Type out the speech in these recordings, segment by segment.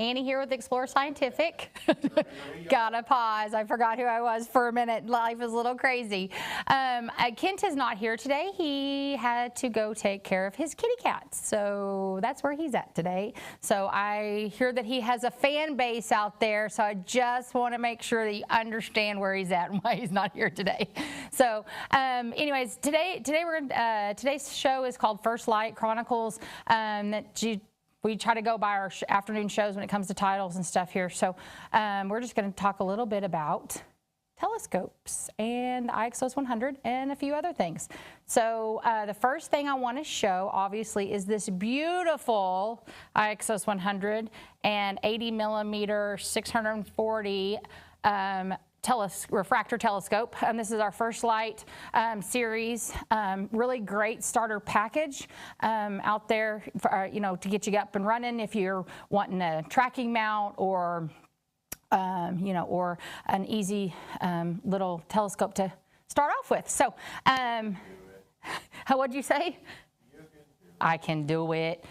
Annie here with Explore Scientific. Gotta pause. I forgot who I was for a minute. Life is a little crazy. Kent is not here today. He had to go take care of his kitty cats. So that's where he's at today. So I hear that he has a fan base out there. So I just want to make sure that you understand where he's at and why he's not here today. So anyways, today's show is called First Light Chronicles. We try to go by our afternoon shows when it comes to titles and stuff here. So we're just going to talk a little bit about telescopes and the Ixos 100 and a few other things. So the first thing I want to show, obviously, is this beautiful Ixos 100 and 80 millimeter 640 refractor telescope. This is our First Light series. Really great starter package out there for, to get you up and running if you're wanting a tracking mount or or an easy little telescope to start off with. So what'd you say? I can do it.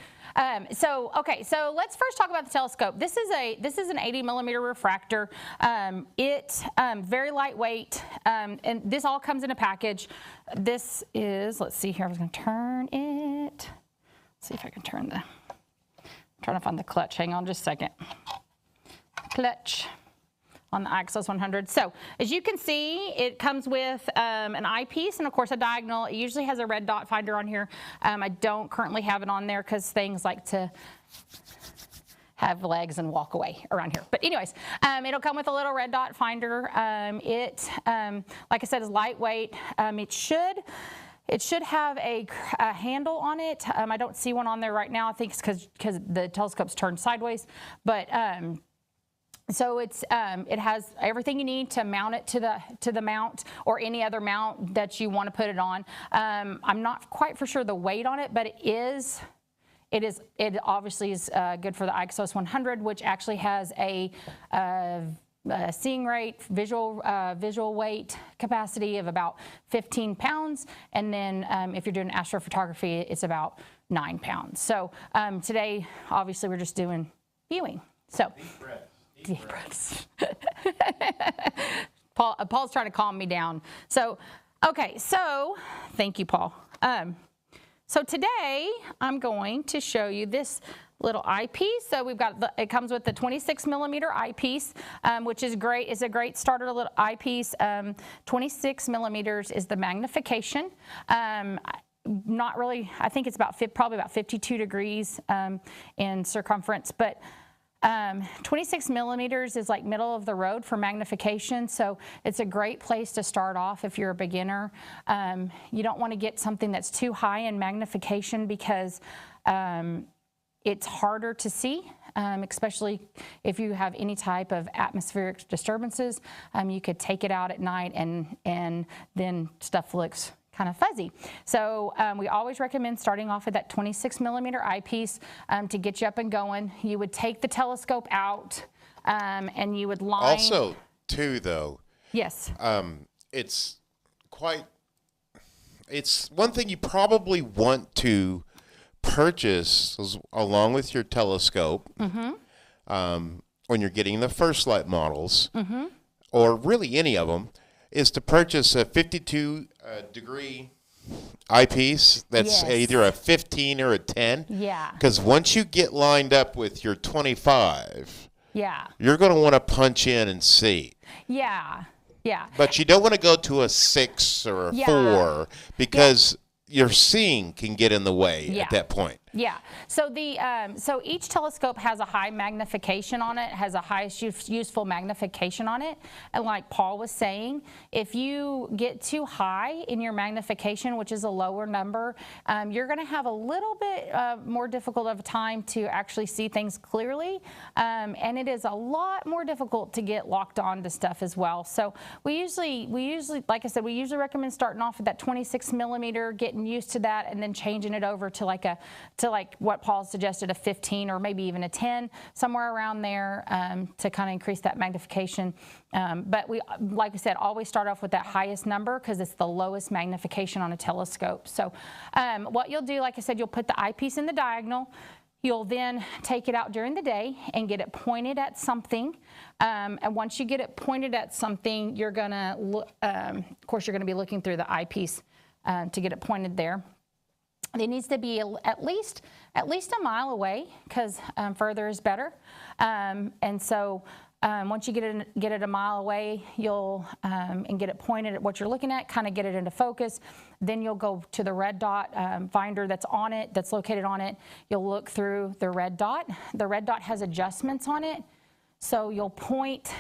So let's first talk about the telescope. This is an 80 millimeter refractor. Very lightweight, and this all comes in a package. This is, let's see here, I was going to turn it. Let's see if I can turn I'm trying to find the clutch. Hang on just a second. Clutch on the Ixos 100. So as you can see, it comes with an eyepiece and of course a diagonal. It usually has a red dot finder on here. I don't currently have it on there because things like to have legs and walk away around here. But anyways, it'll come with a little red dot finder. Like I said, is lightweight. It should have a handle on it. I don't see one on there right now. I think it's because the telescope's turned sideways. But so it has everything you need to mount it to the mount or any other mount that you want to put it on. I'm not quite for sure the weight on it, but it obviously is good for the Ixos 100, which actually has a seeing rate, visual weight capacity of about 15 pounds. And then if you're doing astrophotography, it's about 9 pounds. So today, obviously, we're just doing viewing. So. Deep breaths. Paul's trying to calm me down. So, okay, so thank you, Paul. So today I'm going to show you this little eyepiece. So we've got it comes with the 26 millimeter eyepiece, which is great. It's a great starter little eyepiece. 26 millimeters is the magnification. Not really. I think it's probably about 52 degrees in circumference, but 26 millimeters is like middle of the road for magnification, so it's a great place to start off if you're a beginner. You don't want to get something that's too high in magnification because it's harder to see, especially if you have any type of atmospheric disturbances. You could take it out at night and then stuff looks kind of fuzzy. So we always recommend starting off with that 26 millimeter eyepiece to get you up and going. You would take the telescope out and you would line. Also, too, though. Yes. It's one thing you probably want to purchase along with your telescope when you're getting the First Light models, or really any of them, is to purchase a 52 degree eyepiece that's either a 15 or a 10. Yeah. Because once you get lined up with your 25, you're going to want to punch in and see. Yeah. Yeah. But you don't want to go to a 6 or a 4 because your seeing can get in the way at that point. Yeah. So so each telescope has a high magnification on it, has a highest useful magnification on it. And like Paul was saying, if you get too high in your magnification, which is a lower number, you're going to have a little bit more difficult of a time to actually see things clearly. And it is a lot more difficult to get locked on to stuff as well. So we usually, like I said, we usually recommend starting off with that 26 millimeter, getting used to that, and then changing it over to like what Paul suggested, a 15 or maybe even a 10, somewhere around there to kind of increase that magnification. But we, like I said, always start off with that highest number because it's the lowest magnification on a telescope. So what you'll do, like I said, you'll put the eyepiece in the diagonal. You'll then take it out during the day and get it pointed at something. And once you get it pointed at something, you're going to look, of course, you're going to be looking through the eyepiece to get it pointed there. It needs to be at least a mile away, because further is better. And so once you get it a mile away, you'll and get it pointed at what you're looking at, kind of get it into focus. Then you'll go to the red dot finder that's on it, that's located on it. You'll look through the red dot. The red dot has adjustments on it. So you'll point,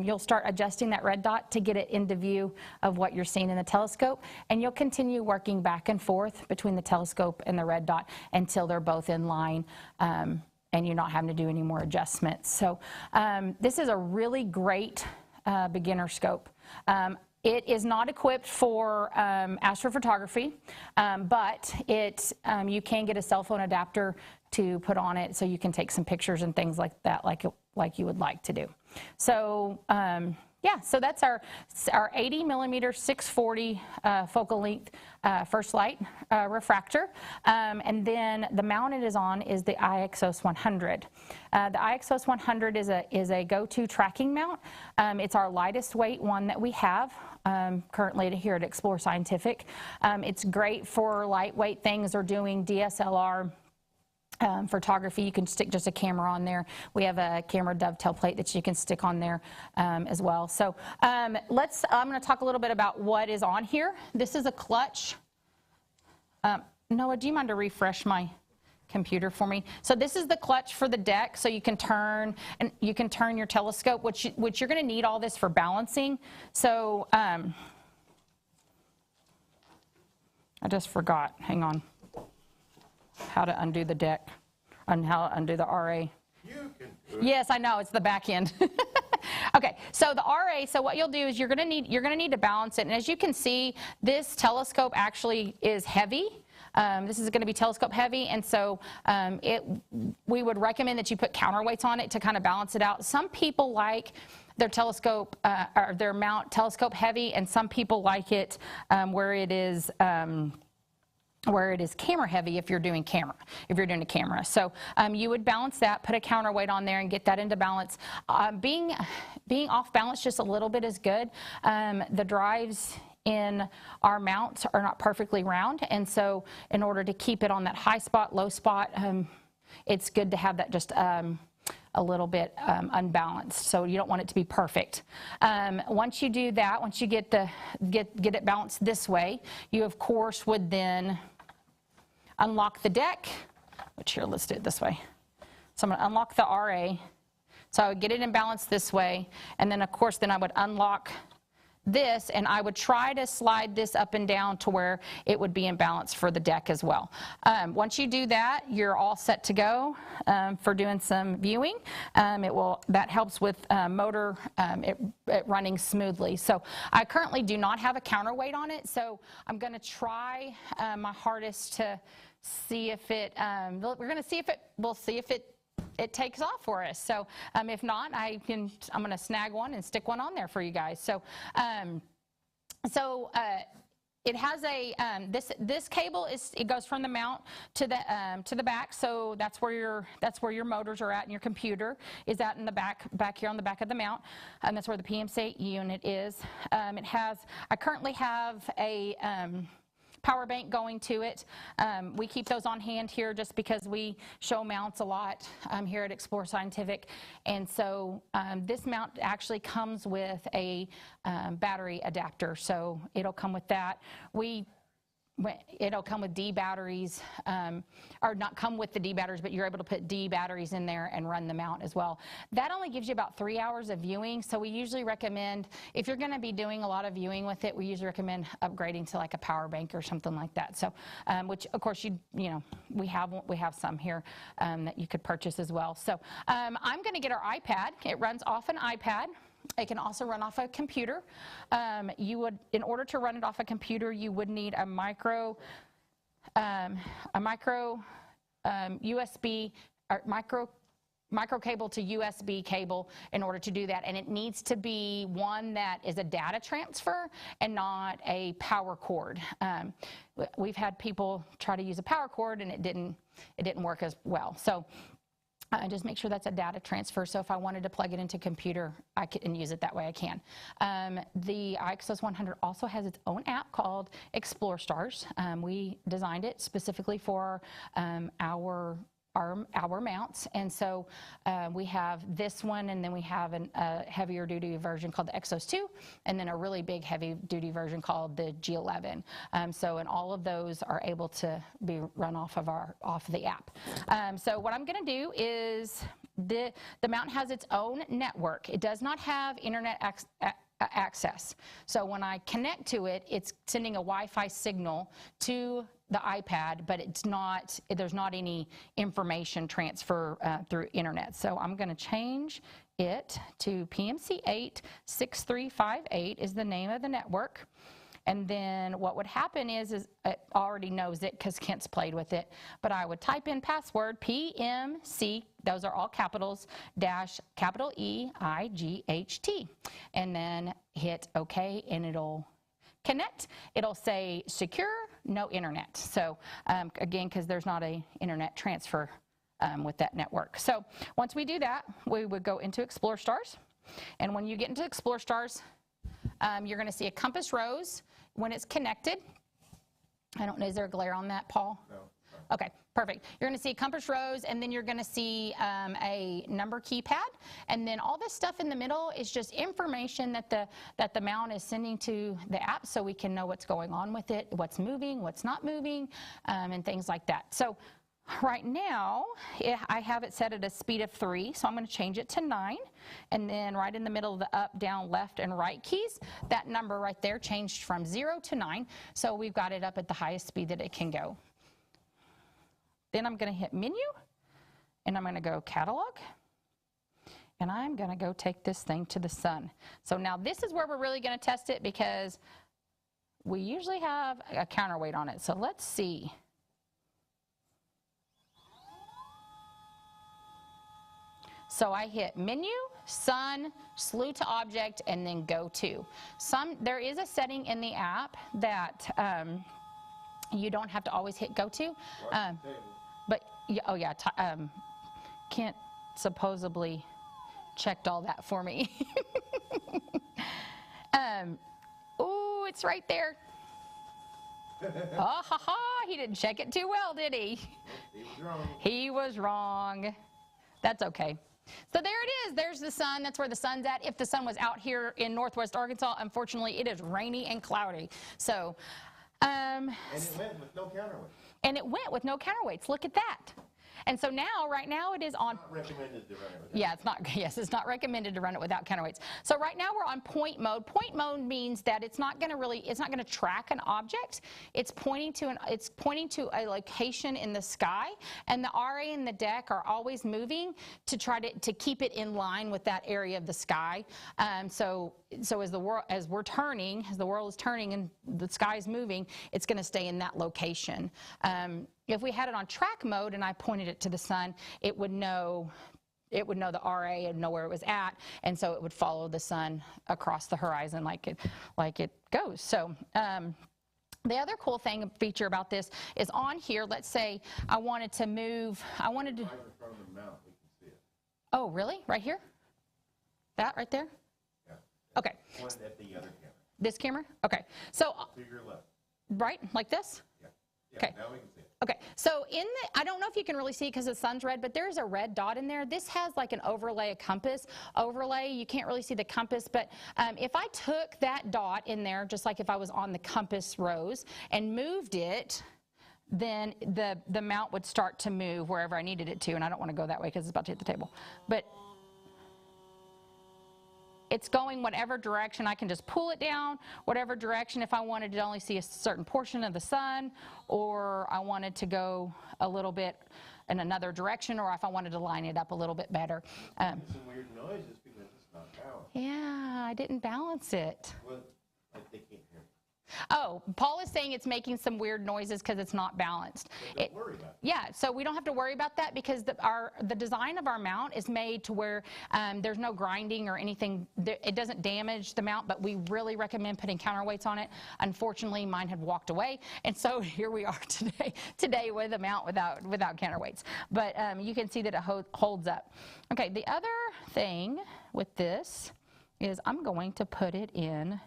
you'll start adjusting that red dot to get it into view of what you're seeing in the telescope, and you'll continue working back and forth between the telescope and the red dot until they're both in line, and you're not having to do any more adjustments. So this is a really great beginner scope. It is not equipped for astrophotography, but you can get a cell phone adapter to put on it so you can take some pictures and things like that, like you would like to do. So yeah, so that's our 80 millimeter 640 focal length first light refractor. And then the mount it is on is the Ixos 100. The Ixos 100 is a go-to tracking mount. It's our lightest weight one that we have currently here at Explore Scientific. It's great for lightweight things or doing DSLR photography. You can stick just a camera on there. We have a camera dovetail plate that you can stick on there as well. So I'm going to talk a little bit about what is on here. This is a clutch. Noah, do you mind to refresh my computer for me? So this is the clutch for the deck, so you can turn your telescope, which you're going to need all this for balancing. So I just forgot. Hang on. How to undo the deck and how to undo the RA. You can do it. Yes, I know, it's the back end. Okay, so the RA, so what you'll do is you're gonna need to balance it. And as you can see, this telescope actually is heavy. This is going to be telescope heavy, and so we would recommend that you put counterweights on it to kind of balance it out. Some people like their telescope or their mount telescope heavy, and some people like it where it is camera heavy if you're doing a camera. So you would balance that, put a counterweight on there and get that into balance. Being off balance just a little bit is good. The drives in our mounts are not perfectly round, and so in order to keep it on that high spot, low spot, it's good to have that just a little bit unbalanced, so you don't want it to be perfect. Once you do that, once you get it balanced this way, you of course would then unlock the deck, which here, let's do it this way. So I'm going to unlock the RA. So I would get it in balance this way, and then of course then I would unlock this, and I would try to slide this up and down to where it would be in balance for the deck as well. Once you do that, you're all set to go for doing some viewing. That helps with motor it running smoothly. So I currently do not have a counterweight on it, so I'm going to try my hardest to see if it. We'll see if it takes off for us. So if not, I'm going to snag one and stick one on there for you guys. So it has a this cable it goes from the mount to the back. So that's where your motors are at, and your computer is at in the back here on the back of the mount, and that's where the PMC unit is. I currently have a power bank going to it. We keep those on hand here just because we show mounts a lot here at Explore Scientific, and so this mount actually comes with a battery adapter, so it'll come with that. It'll come with D batteries, or not come with the D batteries, but you're able to put D batteries in there and run the mount as well. That only gives you about 3 hours of viewing, so we usually recommend, if you're going to be doing a lot of viewing with it, we usually recommend upgrading to like a power bank or something like that. So, which of course we have some here that you could purchase as well. So I'm going to get our iPad. It runs off an iPad. It can also run off a computer. In order to run it off a computer, you would need a micro USB or micro cable to USB cable in order to do that, and it needs to be one that is a data transfer and not a power cord. We've had people try to use a power cord and it didn't work as well. So just make sure that's a data transfer. So if I wanted to plug it into a computer, I can use it that way. I can. The Ixos 100 also has its own app called Explore Stars. We designed it specifically for our mounts, and so we have this one, and then we have a heavier duty version called the Ixos 2, and then a really big heavy duty version called the G11. So and all of those are able to be run off of the app. So what I'm going to do is the mount has its own network. It does not have internet access. So when I connect to it, it's sending a Wi-Fi signal to the iPad, but there's not any information transfer through internet. So I'm going to change it to PMC86358 is the name of the network. And then what would happen is it already knows it because Kent's played with it, but I would type in password PMC, those are all capitals, dash capital EIGHT, and then hit OK, and it'll connect. It'll say secure, no internet. So again, because there's not a internet transfer with that network. So once we do that, we would go into Explore Stars. And when you get into Explore Stars, you're going to see a compass rose when it's connected. I don't know, is there a glare on that, Paul? No. Okay, perfect. You're going to see a compass rose, and then you're going to see a number keypad, and then all this stuff in the middle is just information that the mount is sending to the app, so we can know what's going on with it, what's moving, what's not moving, and things like that. So right now, I have it set at a speed of 3, so I'm going to change it to 9, and then right in the middle of the up, down, left, and right keys, that number right there changed from 0 to 9, so we've got it up at the highest speed that it can go. Then I'm going to hit menu, and I'm going to go catalog, and I'm going to go take this thing to the sun. So now this is where we're really going to test it, because we usually have a counterweight on it. So let's see. So I hit menu, sun, slew to object, and then go to. There is a setting in the app that you don't have to always hit go to. But, oh yeah, Kent supposedly checked all that for me. Ooh, it's right there. Oh, ha, ha, he didn't check it too well, did he? He was wrong. He was wrong. That's okay. So there it is. There's the sun. That's where the sun's at. If the sun was out here in northwest Arkansas, unfortunately, it is rainy and cloudy. So, and it went with no counterweight. And it went with no counterweights. Look at that. And so now, right now, it is on. Not recommended to run it without. Yeah, it's not. Yes, it's not recommended to run it without counterweights. So right now we're on point mode. Point mode means that it's not going to track an object. It's pointing to a location in the sky, and the RA and the deck are always moving to try to keep it in line with that area of the sky. So as the world is turning and the sky is moving, it's going to stay in that location. If we had it on track mode and I pointed it to the sun, it would know the RA and know where it was at, and so it would follow the sun across the horizon like it goes. So the other cool feature about this is on here. Let's say I wanted to move. I wanted to. Right in front of the mount, we can see it. Oh, really? Right here? That right there? Yeah. Okay. Point at the other camera. This camera? Okay. So. To your left. Right, like this? Yeah. Okay. Now we can see it. Okay, so I don't know if you can really see because the sun's red, but there's a red dot in there. This has like an overlay, a compass overlay. You can't really see the compass, but if I took that dot in there, just like if I was on the compass rose and moved it, then the mount would start to move wherever I needed it to, and I don't want to go that way because it's about to hit the table. But it's going whatever direction. I can just pull it down whatever direction if I wanted to only see a certain portion of the sun, or I wanted to go a little bit in another direction, or if I wanted to line it up a little bit better. Some weird noises because it's not balanced. Yeah, I didn't balance it. Well, like they can't hear you. Oh, Paul is saying it's making some weird noises because it's not balanced. Don't worry about it. Yeah, so we don't have to worry about that because the design of our mount is made to where there's no grinding or anything. It doesn't damage the mount, but we really recommend putting counterweights on it. Unfortunately, mine had walked away, and so here we are today with a mount without counterweights. But you can see that it holds up. Okay, the other thing with this is I'm going to put it in,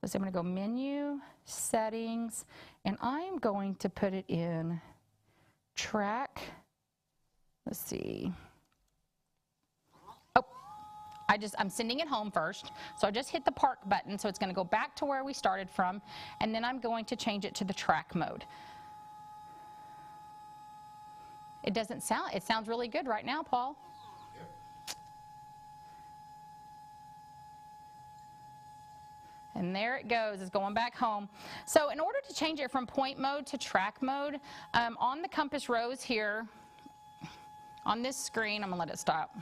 let's see, I'm going to go menu, settings, and I'm going to put it in track, let's see. Oh, I'm sending it home first. So I just hit the park button, so it's going to go back to where we started from, and then I'm going to change it to the track mode. It sounds really good right now, Paul. And there it goes, it's going back home. So in order to change it from point mode to track mode, on the compass rose here, on this screen, I'm gonna let it stop.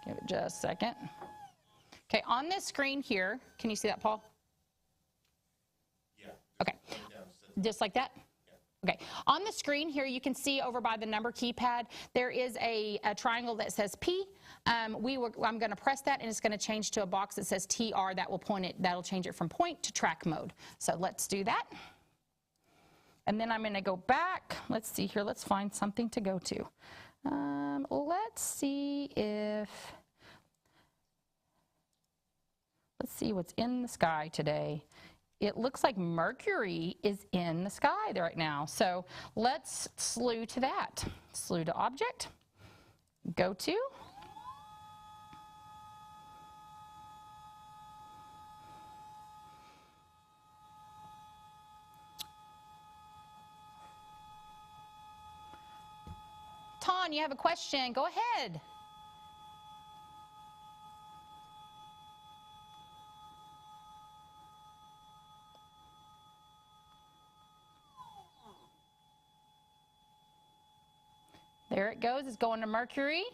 Give it just a second. Okay, on this screen here, can you see that, Paul? Yeah. Okay, just like that? Okay, on the screen here, you can see over by the number keypad, there is a triangle that says P. I'm going to press that, and it's going to change to a box that says TR. That'll change it from point to track mode. So let's do that. And then I'm going to go back. Let's see here. Let's find something to go to. Let's see what's in the sky today. It looks like Mercury is in the sky right now. So let's slew to that. Slew to object. Go to. Ton, you have a question. Go ahead. There it goes. It's going to Mercury.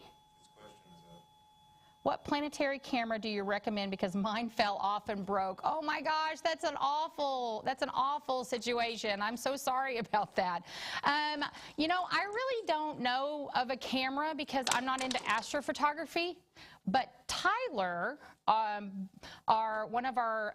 What planetary camera do you recommend? Because mine fell off and broke. Oh my gosh, that's an awful situation. I'm so sorry about that. You know, I really don't know of a camera because I'm not into astrophotography. But Tyler, one of our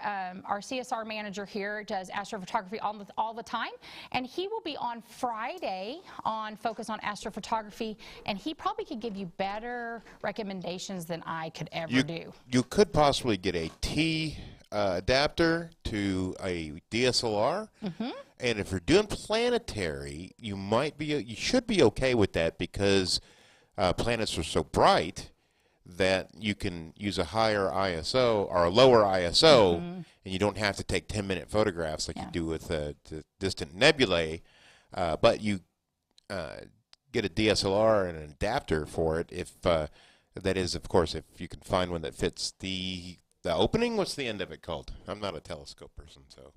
CSR manager here, does astrophotography all the time, and he will be on Friday on Focus on Astrophotography, and he probably could give you better recommendations than I could ever do. You could possibly get a T adapter to a DSLR, and if you're doing planetary, you should be okay with that because planets are so bright that you can use a higher ISO or a lower ISO, and you don't have to take 10-minute photographs like you do with the distant nebulae, but you get a DSLR and an adapter for it if that is, of course, if you can find one that fits the opening. What's the end of it called? I'm not a telescope person, so.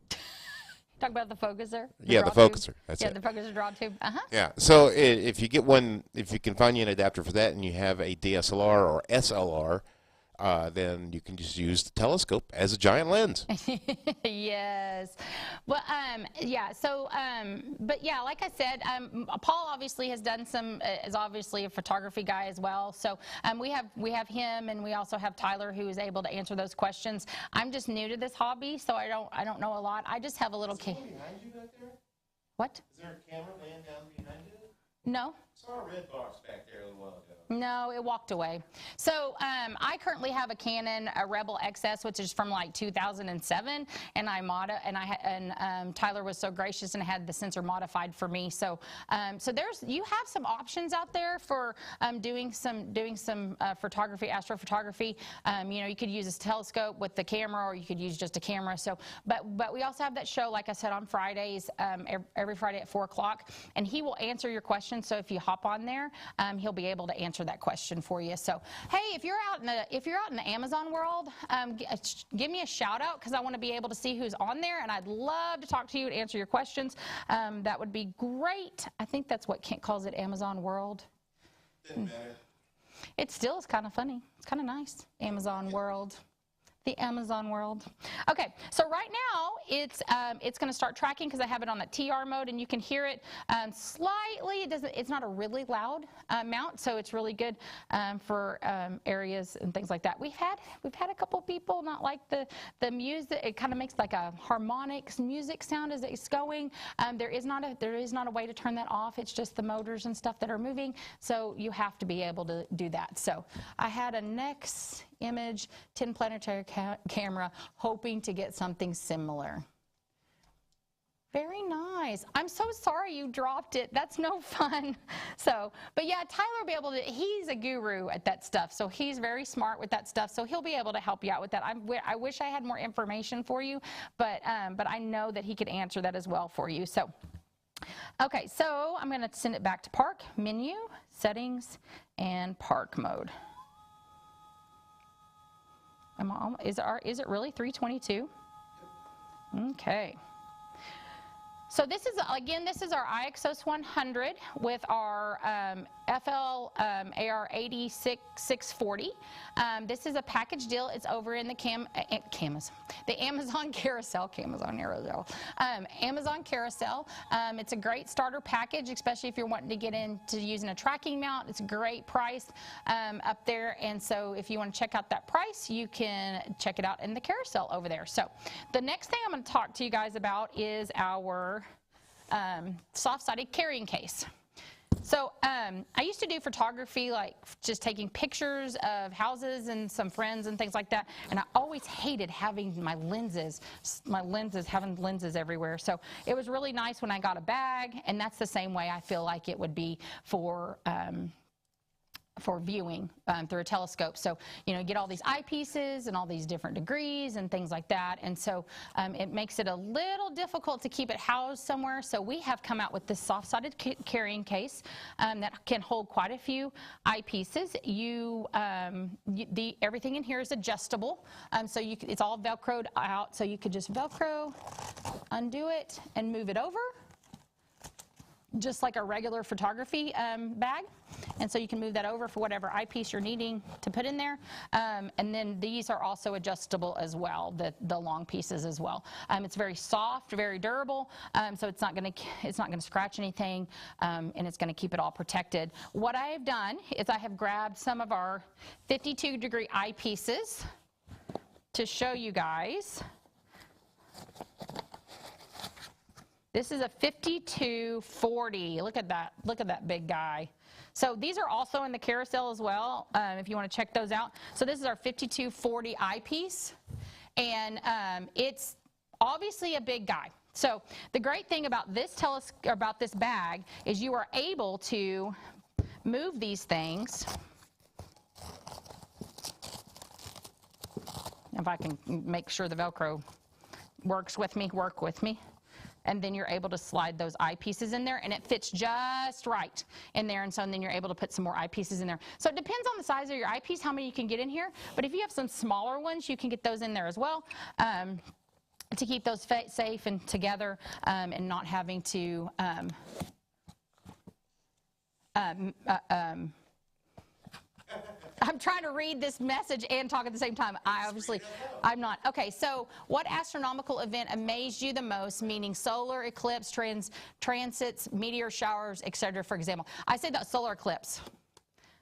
Talk about the focuser? The focuser. That's it. The focuser draw tube. Yeah. So if you get one, if you can find you an adapter for that, and you have a DSLR or SLR, then you can just use the telescope as a giant lens. Yes. Well, yeah. So, but yeah, like I said, Paul obviously has done is obviously a photography guy as well. So we have him, and we also have Tyler, who is able to answer those questions. I'm just new to this hobby, so I don't know a lot. I just have a little kid. Behind you back there? What? Is there a camera laying down behind you? No. I saw a red box back there a little while ago. No, it walked away. So I currently have a Canon, a Rebel XS, which is from like 2007, and Tyler was so gracious and had the sensor modified for me. So you have some options out there for doing some photography, astrophotography. You know, you could use a telescope with the camera, or you could use just a camera. So, but we also have that show, like I said, on Fridays, every Friday at 4 o'clock, and he will answer your questions. So if you hop on there, he'll be able to answer that question for you. So, hey, if you're out in the Amazon world, give me a shout out, because I want to be able to see who's on there, and I'd love to talk to you and answer your questions. That would be great. I think that's what Kent calls it, Amazon world. It still is kind of funny. It's kind of nice, Amazon world. The Amazon world. Okay, so right now it's going to start tracking because I have it on that TR mode, and you can hear it slightly. It's not a really loud mount, so it's really good for areas and things like that. We've had a couple people not like the music. It kind of makes like a harmonics music sound as it's going. There is not a way to turn that off. It's just the motors and stuff that are moving. So you have to be able to do that. So I had a next image 10 planetary camera hoping to get something similar. Very nice. I'm so sorry you dropped it. That's no fun. So, but yeah, Tyler will be able to, he's a guru at that stuff. So he's very smart with that stuff. So he'll be able to help you out with that. I wish I had more information for you, but I know that he could answer that as well for you. So, okay, so I'm going to send it back to park, menu, settings, and park mode. Is it really 322? Okay. So this is, again, this is our Ixos 100 with our FL AR 86-640. This is a package deal. It's over in the Amazon Carousel. Amazon Carousel. It's a great starter package, especially if you're wanting to get into using a tracking mount. It's a great price up there. And so if you want to check out that price, you can check it out in the carousel over there. So the next thing I'm going to talk to you guys about is our soft-sided carrying case. So I used to do photography, like just taking pictures of houses and some friends and things like that, and I always hated having having lenses everywhere. So it was really nice when I got a bag, and that's the same way I feel like it would be for viewing through a telescope. So, you know, get all these eyepieces and all these different degrees and things like that. And so it makes it a little difficult to keep it housed somewhere. So we have come out with this soft-sided carrying case that can hold quite a few eyepieces. Everything in here is adjustable. So it's all Velcroed out. So you could just Velcro, undo it, and move it over, just like a regular photography bag. And so you can move that over for whatever eyepiece you're needing to put in there. And then these are also adjustable as well, the long pieces as well. It's very soft, very durable, so it's not going to scratch anything, and it's going to keep it all protected. What I have done is I have grabbed some of our 52-degree eyepieces to show you guys. This is a 5240. Look at that. Look at that big guy. So these are also in the carousel as well, if you want to check those out. So this is our 5240 eyepiece, and it's obviously a big guy. So the great thing about this bag is you are able to move these things. If I can make sure the Velcro work with me. And then you're able to slide those eyepieces in there, and it fits just right in there, and then you're able to put some more eyepieces in there. So it depends on the size of your eyepiece, how many you can get in here, but if you have some smaller ones, you can get those in there as well to keep those safe and together, and not having to I'm trying to read this message and talk at the same time. I'm not. Okay, so what astronomical event amazed you the most, meaning solar eclipse, transits, meteor showers, etc., for example? I say the solar eclipse.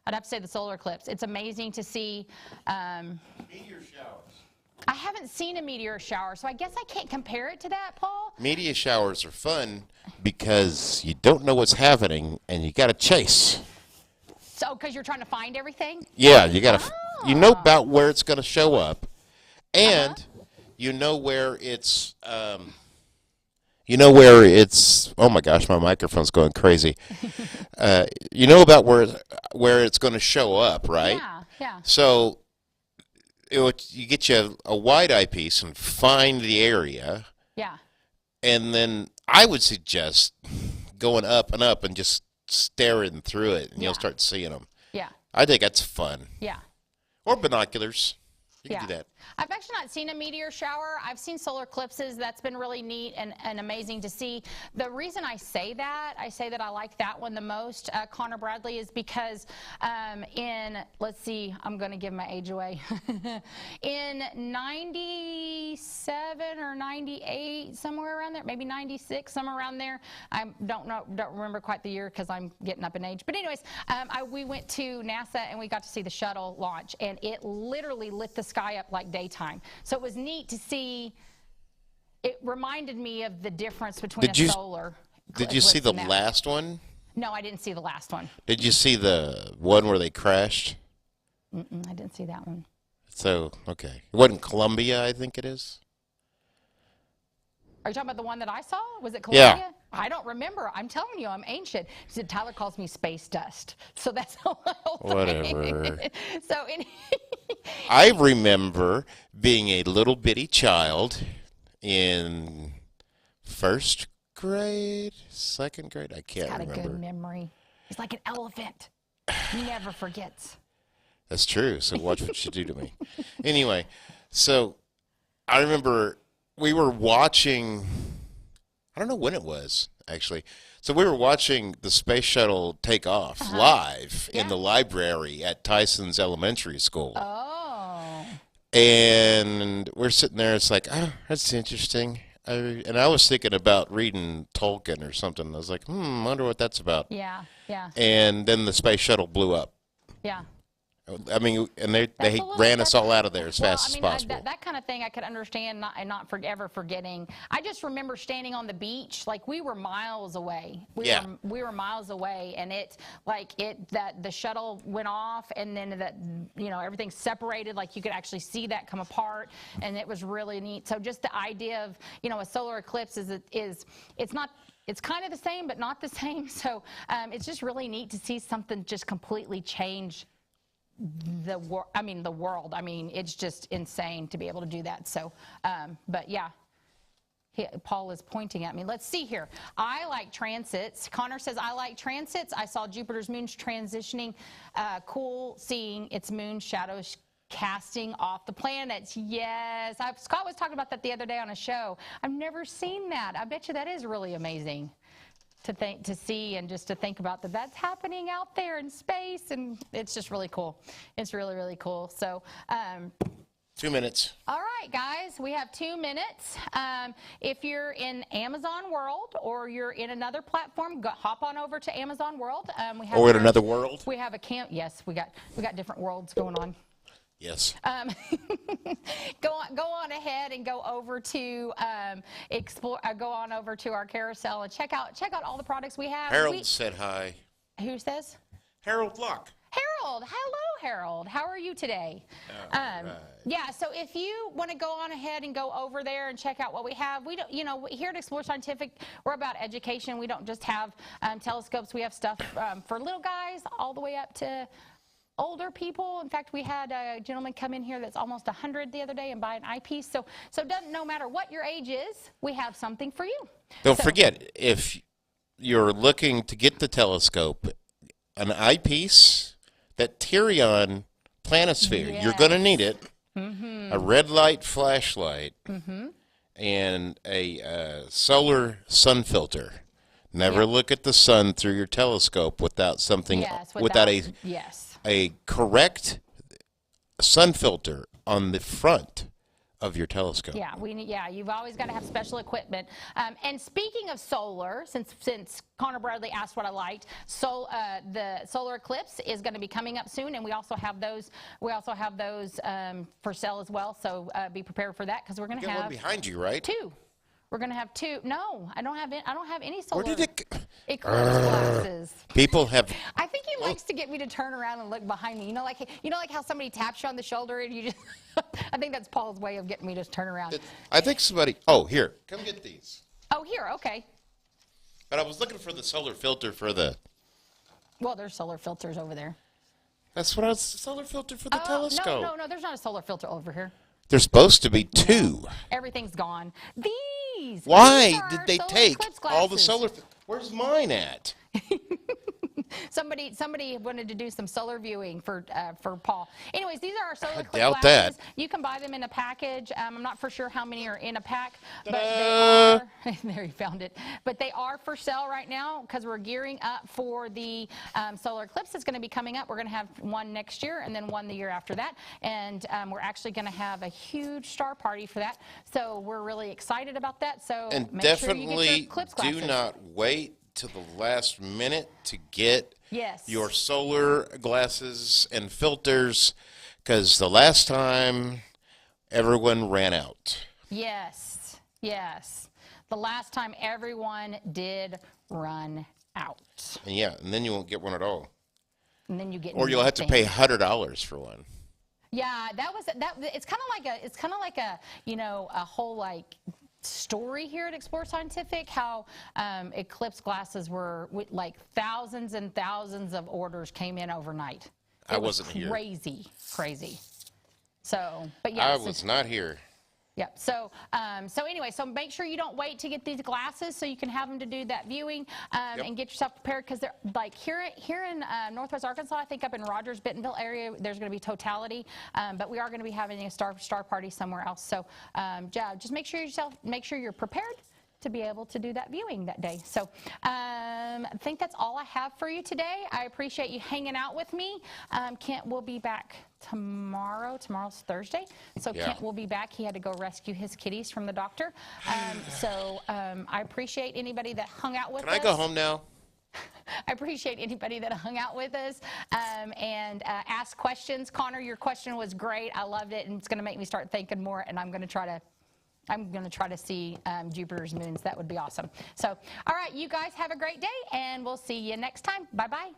I'd have to say the solar eclipse. It's amazing to see. Meteor showers. I haven't seen a meteor shower, so I guess I can't compare it to that, Paul. Meteor showers are fun because you don't know what's happening and you got to chase. So, because you're trying to find everything? Yeah, you got to. You know about where it's going to show up, and you know where it's. You know where it's. Oh my gosh, my microphone's going crazy. You know about where it's going to show up, right? Yeah. So, you get you a wide eyepiece and find the area. Yeah. And then I would suggest going up and up and just staring through it, and you'll start seeing them. Yeah. I think that's fun. Yeah. Or binoculars. You can do that. I've actually not seen a meteor shower. I've seen solar eclipses. That's been really neat and amazing to see. The reason I say that I like that one the most, Connor Bradley, is because let's see, I'm going to give my age away. In 97 or 98, somewhere around there, maybe 96, somewhere around there. I don't remember quite the year because I'm getting up in age. But anyways, we went to NASA and we got to see the shuttle launch, and it literally lit the sky up like daytime. So it was neat to see. It reminded me of the difference between solar. Did you see the last one? No, I didn't see the last one. Did you see the one where they crashed? I didn't see that one. So, okay. It wasn't Columbia, I think it is. Are you talking about the one that I saw? Was it Columbia? Yeah. I don't remember. I'm telling you, I'm ancient. He said, Tyler calls me space dust. So that's a little Whatever. So I remember being a little bitty child in first grade, second grade. I can't remember. Got a good memory. He's like an elephant. He never forgets. That's true. So watch what you do to me. Anyway, so I remember we were watching, I don't know when it was, actually. So we were watching the space shuttle take off live in the library at Tyson's elementary school. Oh. And we're sitting there. It's like, oh, that's interesting. And I was thinking about reading Tolkien or something. I was like, I wonder what that's about. Yeah, yeah. And then the space shuttle blew up. Yeah. I mean, and they ran us all out of there as fast as possible. That kind of thing I could understand and not ever forgetting. I just remember standing on the beach, like we were miles away. We were miles away, and the shuttle went off, and then everything separated, like you could actually see that come apart, and it was really neat. So just the idea of a solar eclipse is it's not. It's kind of the same, but not the same. So it's just really neat to see something just completely change the world. I mean, it's just insane to be able to do that. So, but yeah, Paul is pointing at me. Let's see here. I like transits. Connor says, I like transits. I saw Jupiter's moon transitioning. Cool seeing its moon shadows casting off the planets. Yes. Scott was talking about that the other day on a show. I've never seen that. I bet you that is really amazing to see and just to think about that's happening out there in space, and it's just really cool. It's really, really cool. So 2 minutes. All right, guys, we have 2 minutes. If you're in Amazon World or you're in another platform, hop on over to Amazon World. Or in another world? We have a camp. Yes, we got different worlds going on. Yes. Go on ahead and go over to go on over to our carousel and check out all the products we have. Harold said hi. Who says? Harold Locke. Harold, hello, Harold. How are you today? Right. Yeah, so if you want to go on ahead and go over there and check out what we have, we don't, here at Explore Scientific, we're about education. We don't just have telescopes. We have stuff for little guys all the way up to older people. In fact, we had a gentleman come in here that's almost 100 the other day and buy an eyepiece. So no matter what your age is, we have something for you. Don't forget, if you're looking to get the telescope, an eyepiece, that Tyrion planisphere, you're going to need it. A red light flashlight, and a solar sun filter. Never look at the sun through your telescope without something, without a correct sun filter on the front of your telescope. Yeah, you've always got to have special equipment. And speaking of solar, since Connor Bradley asked what I liked, the solar eclipse is going to be coming up soon, and we also have those. For sale as well. So be prepared for that, because we're going to have one behind you, right? 2. We're going to have 2. No, I don't have any solar Where did it eclipse glasses. People have. I think he likes to get me to turn around and look behind me. You know, like how somebody taps you on the shoulder and you just. I think that's Paul's way of getting me to turn around. I think somebody. Oh, here, come get these. Oh, here, okay. But I was looking for the solar filter for the. Well, there's solar filters over there. That's what I was. Solar filter for the telescope. No. There's not a solar filter over here. There's supposed to be 2. Everything's gone. These. Why these did they take all the solar? Where's mine at? Somebody wanted to do some solar viewing for Paul. Anyways, these are our solar clip doubt glasses. that. You can buy them in a package. I'm not for sure how many are in a pack, but they are. There, you found it. But they are for sale right now because we're gearing up for the solar eclipse that's going to be coming up. We're going to have one next year and then one the year after that, and we're actually going to have a huge star party for that. So we're really excited about that. So And make sure you get your definitely eclipse do glasses. not wait to the last minute to get Yes. your solar glasses and filters, because the last time everyone ran out. Yes, yes. The last time everyone did run out. And yeah, and then you won't get one at all. And then you get Or you'll have to nothing. pay $100 for one. Yeah, it's kind of like a you know, a whole like story here at Explore Scientific, how eclipse glasses were like thousands and thousands of orders came in overnight. I wasn't here. Crazy. So, but yeah, I was not here. Yep. So, anyway, so make sure you don't wait to get these glasses so you can have them to do that viewing and get yourself prepared, because they're like here in Northwest Arkansas. I think up in Rogers Bentonville area, there's going to be totality, but we are going to be having a star party somewhere else. So, yeah, just make sure you're prepared to be able to do that viewing that day. So I think that's all I have for you today. I appreciate you hanging out with me. Kent will be back tomorrow. Tomorrow's Thursday. So Yeah. Kent will be back. He had to go rescue his kitties from the doctor. I appreciate anybody that hung out with us. Can I go home now? I appreciate anybody that hung out with us and asked questions. Connor, your question was great. I loved it, and it's going to make me start thinking more, and I'm going to try to see Jupiter's moons. That would be awesome. So, all right, you guys have a great day, and we'll see you next time. Bye-bye.